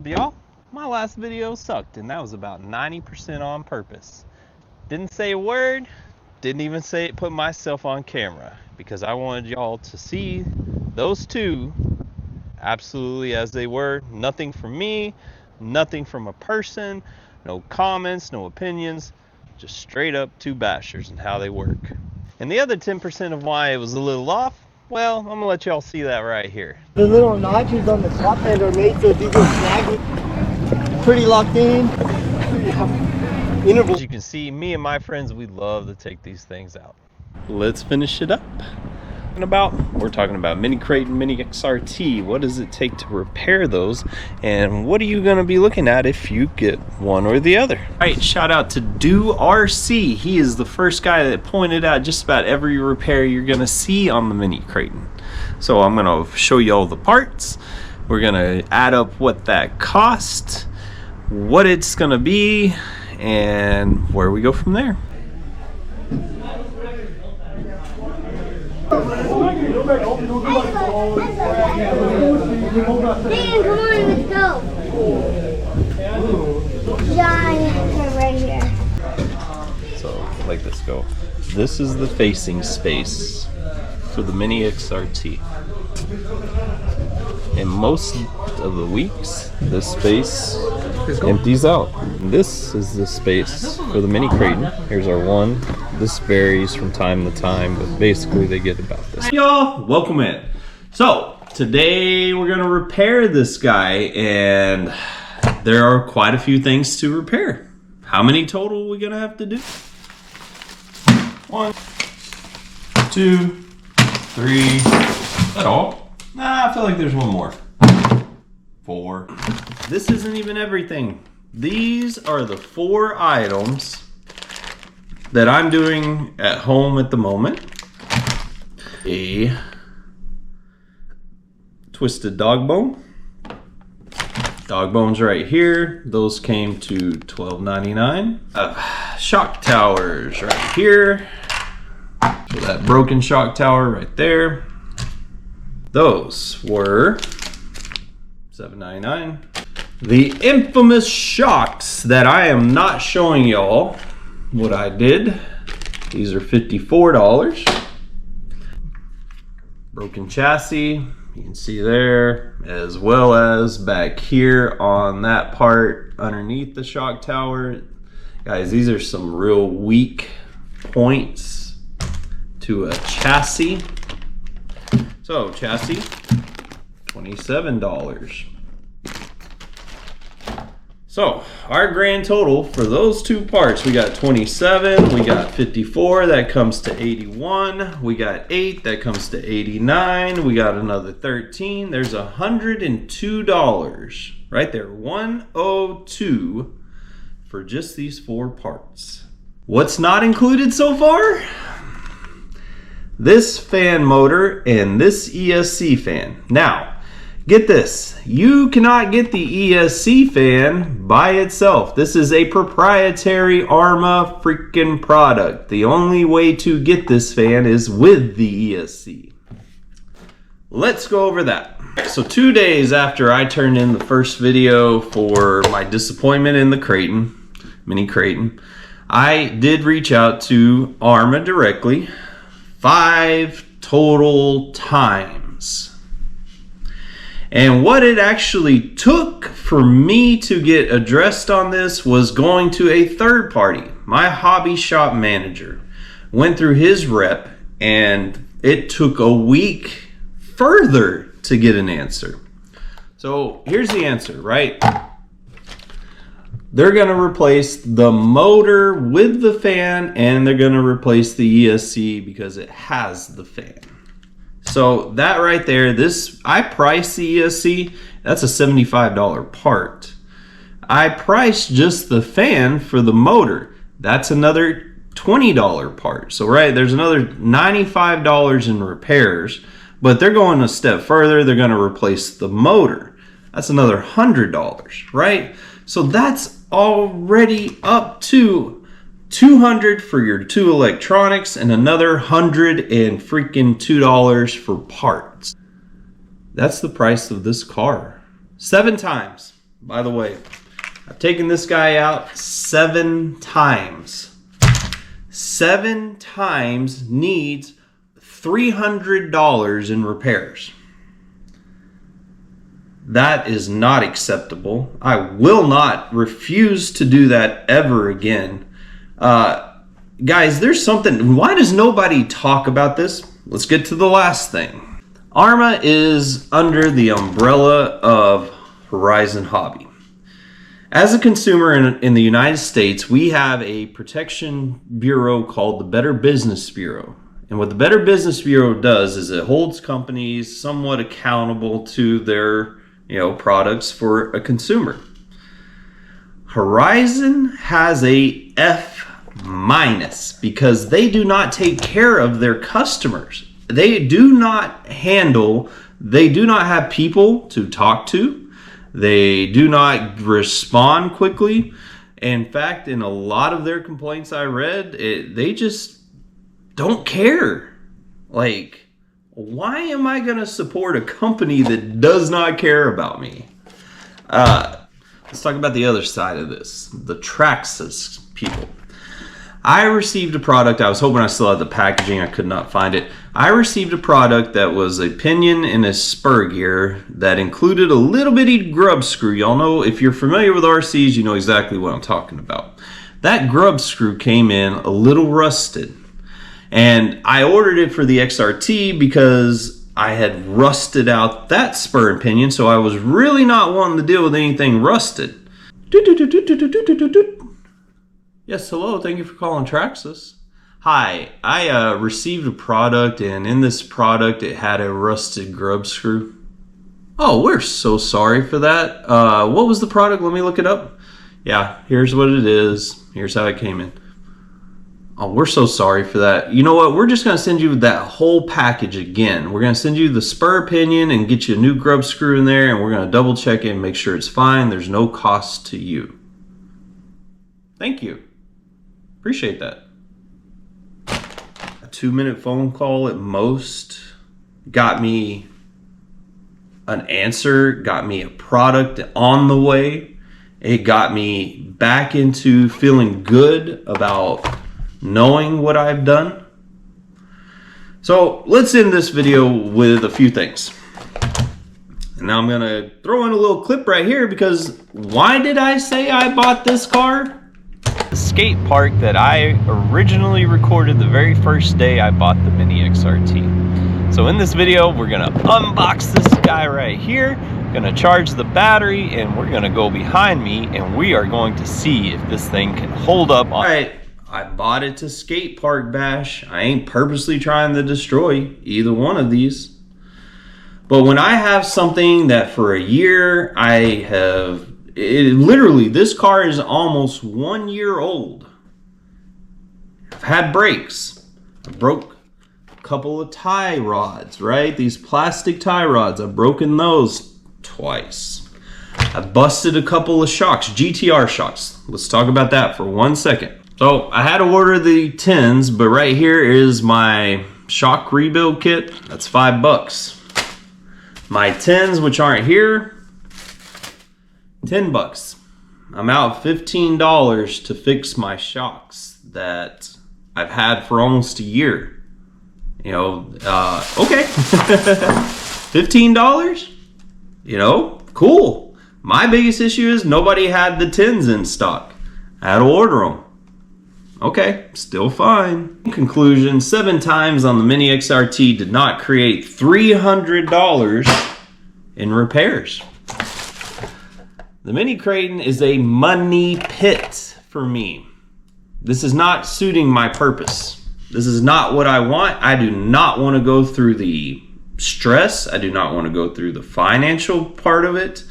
Y'all, my last video sucked, and that was about 90% on purpose. Didn't say a word, didn't even put myself on camera, because I wanted y'all to see those two absolutely as they were. Nothing from me, nothing from a person, no comments, no opinions, just straight up two bashers and how they work. And the other 10% of why it was a little off, well, I'm gonna let y'all see that right here. The little notches on the top end are made so these will snag it pretty locked in. As you can see, me and my friends, we love to take these things out. Let's finish it up. We're talking about Mini Kraton, Mini XRT. What does it take to repair those? And what are you gonna be looking at if you get one or the other? All right, shout out to Do RC. He is the first guy that pointed out just about every repair you're gonna see on the Mini Kraton. So I'm gonna show you all the parts. We're gonna add up what that cost, what it's gonna be, and where we go from there. Dan, come on, let's go. Giant right here. So like this go. This is the facing space for the Mini XRT. And most of the weeks, this space empties out. This is the space for the Mini Kraton. Here's our one. This varies from time to time, but basically they get about this. Hey y'all, welcome in. So today we're gonna repair this guy, and there are quite a few things to repair. How many total are we gonna have to do? 1, 2, 3, is that all? Nah, I feel like there's one more. 4. This isn't even everything. These are the 4 items that I'm doing at home at the moment. A twisted dog bone. Dog bones right here. Those came to $12.99. Shock towers right here. So that broken shock tower right there. Those were $7.99. The infamous shocks that I am not showing y'all what I did. These are $54. Broken chassis, you can see there, as well as back here on that part underneath the shock tower. Guys, these are some real weak points to a chassis. So chassis, $27. So our grand total for those two parts, we got 27, we got 54, that comes to 81, we got 8, that comes to 89, we got another 13, there's $102 right there, 102 for just these 4 parts. What's not included so far? This fan motor and this ESC fan. Now, get this, you cannot get the ESC fan by itself. This is a proprietary Arrma freaking product. The only way to get this fan is with the ESC. Let's go over that. So 2 days after I turned in the first video for my disappointment in the Kraton, Mini Kraton, I did reach out to Arrma directly 5 total times. And what it actually took for me to get addressed on this was going to a third party. My hobby shop manager went through his rep, and it took a week further to get an answer. So here's the answer, right? They're gonna replace the motor with the fan, and they're gonna replace the ESC because it has the fan. So that right there, I priced the ESC, that's a $75 part. I priced just the fan for the motor, that's another $20 part. So right, there's another $95 in repairs, but they're going a step further, they're gonna replace the motor. That's another $100, right? So that's already up to $200 for your 2 electronics and another $102 for parts. That's the price of this car. 7 times. By the way, I've taken this guy out 7 times. 7 times, needs $300 in repairs. That is not acceptable. I will not refuse to do that ever again. Guys, there's something, why does nobody talk about this? Let's get to the last thing. Arrma is under the umbrella of Horizon Hobby. As a consumer in the United States, we have a protection bureau called the Better Business Bureau. And what the Better Business Bureau does is it holds companies somewhat accountable to their products for a consumer. Horizon has a F- because they do not take care of their customers. They do not have people to talk to. They do not respond quickly. In fact, in a lot of their complaints I read, they just don't care. Like, why am I going to support a company that does not care about me? Let's talk about the other side of this. The Traxxas people. I received a product. I was hoping I still had the packaging. I could not find it. I received a product that was a pinion and a spur gear that included a little bitty grub screw. Y'all know, if you're familiar with RCs, you know exactly what I'm talking about. That grub screw came in a little rusted. And I ordered it for the XRT because I had rusted out that spur and pinion, so I was really not wanting to deal with anything rusted. Yes, hello, thank you for calling Traxxas. Hi, I received a product, and in this product it had a rusted grub screw. Oh, we're so sorry for that. What was the product? Let me look it up. Yeah, here's what it is. Here's how it came in. Oh, we're so sorry for that. You know what? We're just going to send you that whole package again. We're going to send you the spur pinion and get you a new grub screw in there, and we're going to double check it and make sure it's fine. There's no cost to you. Thank you. Appreciate that. A 2-minute phone call at most got me an answer, got me a product on the way. It got me back into feeling good about knowing what I've done. So let's end this video with a few things. And now I'm gonna throw in a little clip right here, because why did I say I bought this car? The skate park that I originally recorded the very first day I bought the Mini XRT. So in this video, we're gonna unbox this guy right here, gonna charge the battery, and we're gonna go behind me and we are going to see if this thing can hold up. All right, I bought it to skate park bash. I ain't purposely trying to destroy either one of these. But when I have something that for a year literally, this car is almost 1 year old. I've had breaks. I broke a couple of tie rods, right? These plastic tie rods, I've broken those twice. I busted a couple of shocks, GTR shocks. Let's talk about that for 1 second. So I had to order the 10s, but right here is my shock rebuild kit. That's $5. My 10s, which aren't here, $10. I'm out $15 to fix my shocks that I've had for almost a year. Okay. $15? Cool. My biggest issue is nobody had the 10s in stock. I had to order them. Okay, still fine. In conclusion, 7 times on the Mini XRT did not create $300 in repairs. The Mini Kraton is a money pit for me. This is not suiting my purpose. This is not what I want. I do not want to go through the stress. I do not want to go through the financial part of it.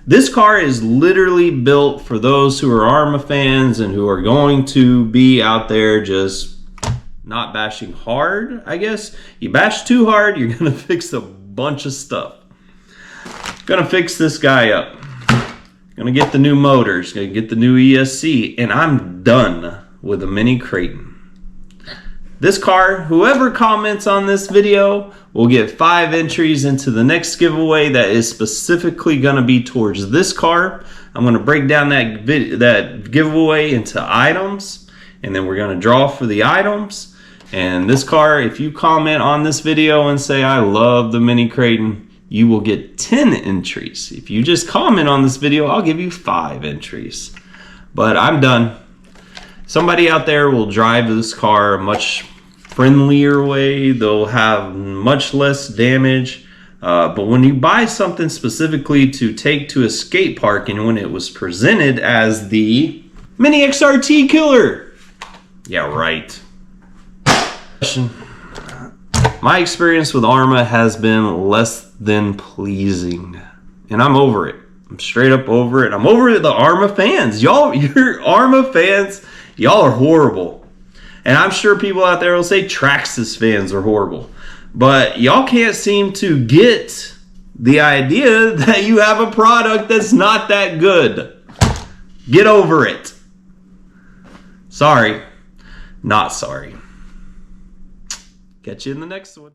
This car is literally built for those who are Arrma fans and who are going to be out there just not bashing hard, I guess. You bash too hard, you're going to fix a bunch of stuff. Gonna fix this guy up. Gonna get the new motors, gonna get the new ESC, and I'm done with the Mini Kraton. This car, whoever comments on this video will get 5 entries into the next giveaway that is specifically gonna be towards this car. I'm going to break down that giveaway into items, and then we're going to draw for the items. And this car, if you comment on this video and say, I love the Mini Kraton, you will get 10 entries. If you just comment on this video, I'll give you 5 entries. But I'm done. Somebody out there will drive this car a much friendlier way. They'll have much less damage. But when you buy something specifically to take to a skate park, and when it was presented as the Mini XRT Killer, yeah, right. My experience with Arrma has been less than pleasing, and I'm over it. I'm straight up over it. I'm over the Arrma fans. Y'all, you're Arrma fans. Y'all are horrible. And I'm sure people out there will say Traxxas fans are horrible. But y'all can't seem to get the idea that you have a product that's not that good. Get over it. Sorry. Not sorry. Catch you in the next one.